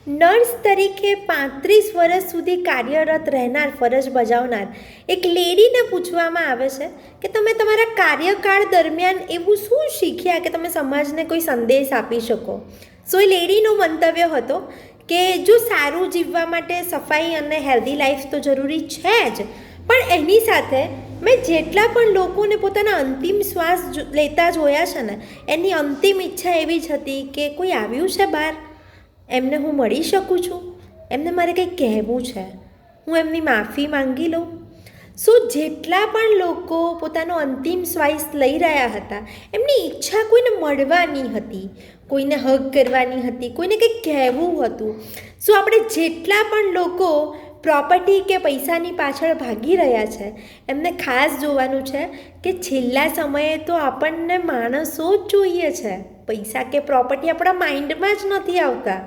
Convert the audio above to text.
Nurse તરીકે 35 વર્ષ સુધી કાર્યરત રહેનાર ફરજ બજાવનાર એક લેડીને પૂછવામાં આવે છે કે તમે તમારા કાર્યકાળ દરમિયાન એવું શું શીખ્યા કે તમે સમાજને કોઈ સંદેશ આપી શકો. સો એ લેડીનું મંતવ્ય હતો કે જો સારું જીવવા માટે સફાઈ અને હેલ્ધી લાઈફ તો જરૂરી છે જ, પણ એની સાથે મેં જેટલા પણ લોકોને પોતાના અંતિમ શ્વાસ લેતા જોયા છે ને, એની અંતિમ ઈચ્છા એવી જ હતી કે કોઈ આવ્યું છે બહાર, એમને હું મળી શકું છું, એમને મારે કંઈક કહેવું છે, હું એમની માફી માંગી લઉં. સો જેટલા પણ લોકો પોતાનો અંતિમ શ્વાસ લઈ રહ્યા હતા, એમની ઈચ્છા કોઈને મળવાની હતી, કોઈને હગ કરવાની હતી, કોઈને કંઈક કહેવું હતું. સો આપણે જેટલા પણ લોકો પ્રોપર્ટી કે પૈસાની પાછળ ભાગી રહ્યા છે, એમને ખાસ જોવાનું છે કે છેલ્લા સમયે તો આપણને માણસો જ જોઈએ છે, પૈસા કે પ્રોપર્ટી આપણા માઇન્ડમાં જ નથી આવતા.